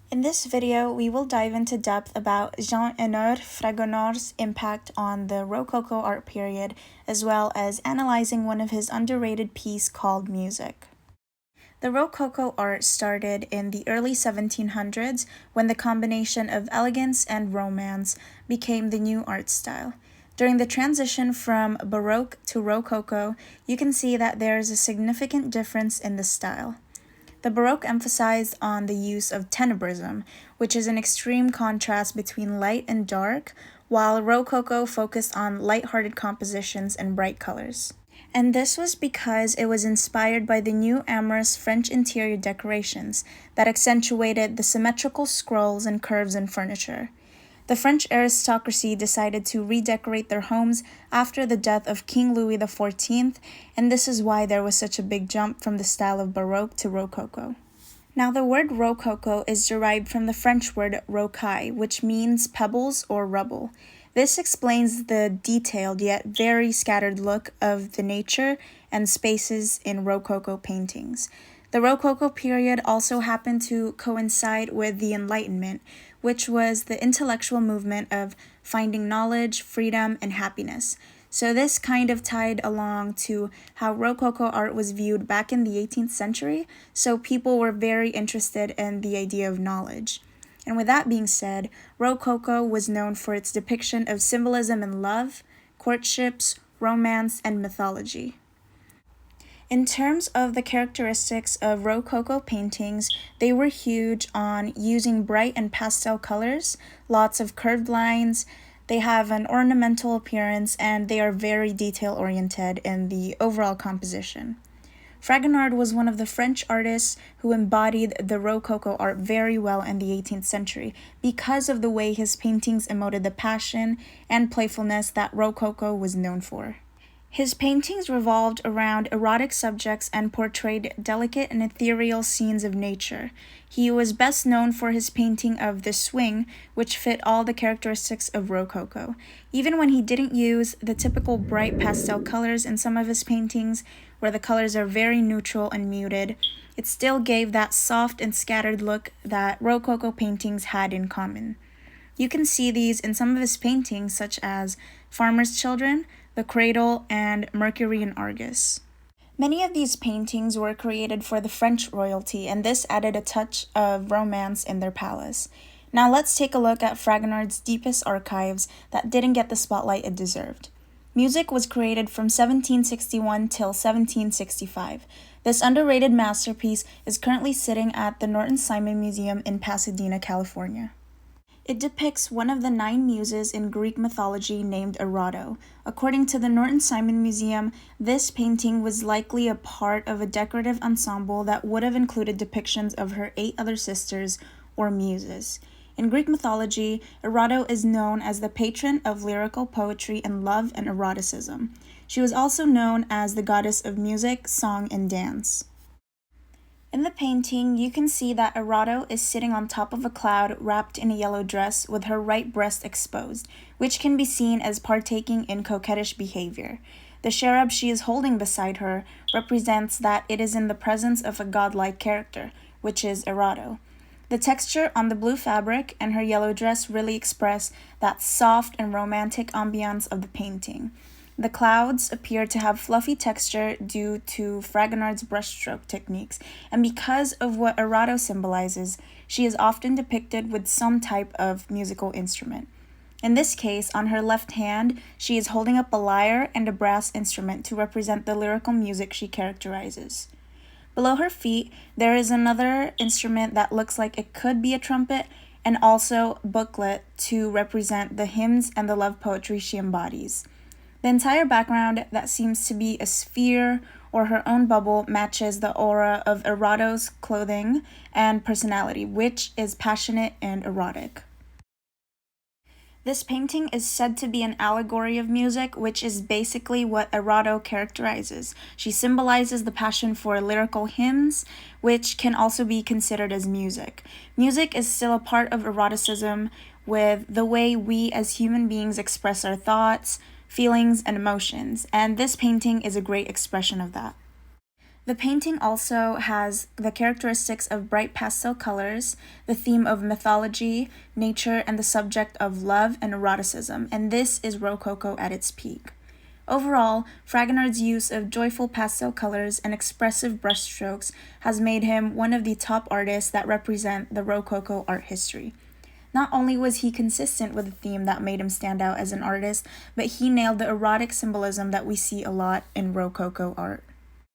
In this video, we will dive into depth about Jean-Honoré Fragonard's impact on the Rococo art period, as well as analyzing one of his underrated pieces called Music. The Rococo art started in the early 1700s when the combination of elegance and romance became the new art style. During the transition from Baroque to Rococo, you can see that there is a significant difference in the style. The Baroque emphasized on the use of tenebrism, which is an extreme contrast between light and dark, while Rococo focused on light-hearted compositions and bright colors. And this was because it was inspired by the new amorous French interior decorations that accentuated the symmetrical scrolls and curves in furniture. The French aristocracy decided to redecorate their homes after the death of King Louis XIV, and this is why there was such a big jump from the style of Baroque to Rococo. Now, the word Rococo is derived from the French word rocaille, which means pebbles or rubble. This explains the detailed yet very scattered look of the nature and spaces in Rococo paintings. The Rococo period also happened to coincide with the Enlightenment, which was the intellectual movement of finding knowledge, freedom, and happiness. So this kind of tied along to how Rococo art was viewed back in the 18th century, so people were very interested in the idea of knowledge. And with that being said, Rococo was known for its depiction of symbolism in love, courtships, romance, and mythology. In terms of the characteristics of Rococo paintings, they were huge on using bright and pastel colors, lots of curved lines, they have an ornamental appearance, and they are very detail-oriented in the overall composition. Fragonard was one of the French artists who embodied the Rococo art very well in the 18th century because of the way his paintings emoted the passion and playfulness that Rococo was known for. His paintings revolved around erotic subjects and portrayed delicate and ethereal scenes of nature. He was best known for his painting of The Swing, which fit all the characteristics of Rococo. Even when he didn't use the typical bright pastel colors in some of his paintings, where the colors are very neutral and muted, it still gave that soft and scattered look that Rococo paintings had in common. You can see these in some of his paintings, such as Farmer's Children, The Cradle, and Mercury and Argus. Many of these paintings were created for the French royalty, and this added a touch of romance in their palace. Now let's take a look at Fragonard's deepest archives that didn't get the spotlight it deserved. Music was created from 1761 till 1765. This underrated masterpiece is currently sitting at the Norton Simon Museum in Pasadena, California. It depicts one of the 9 muses in Greek mythology named Erato. According to the Norton Simon Museum, this painting was likely a part of a decorative ensemble that would have included depictions of her 8 other sisters, or muses. In Greek mythology, Erato is known as the patron of lyrical poetry and love and eroticism. She was also known as the goddess of music, song, and dance. In the painting, you can see that Erato is sitting on top of a cloud wrapped in a yellow dress with her right breast exposed, which can be seen as partaking in coquettish behavior. The cherub she is holding beside her represents that it is in the presence of a godlike character, which is Erato. The texture on the blue fabric and her yellow dress really express that soft and romantic ambiance of the painting. The clouds appear to have fluffy texture due to Fragonard's brushstroke techniques, and because of what Erato symbolizes, she is often depicted with some type of musical instrument. In this case, on her left hand, she is holding up a lyre and a brass instrument to represent the lyrical music she characterizes. Below her feet, there is another instrument that looks like it could be a trumpet, and also a booklet to represent the hymns and the love poetry she embodies. The entire background that seems to be a sphere or her own bubble matches the aura of Erato's clothing and personality, which is passionate and erotic. This painting is said to be an allegory of music, which is basically what Erato characterizes. She symbolizes the passion for lyrical hymns, which can also be considered as music. Music is still a part of eroticism with the way we as human beings express our thoughts, feelings, and emotions, and this painting is a great expression of that. The painting also has the characteristics of bright pastel colors, the theme of mythology, nature, and the subject of love and eroticism, and this is Rococo at its peak. Overall, Fragonard's use of joyful pastel colors and expressive brushstrokes has made him one of the top artists that represent the Rococo art history. Not only was he consistent with the theme that made him stand out as an artist, but he nailed the erotic symbolism that we see a lot in Rococo art.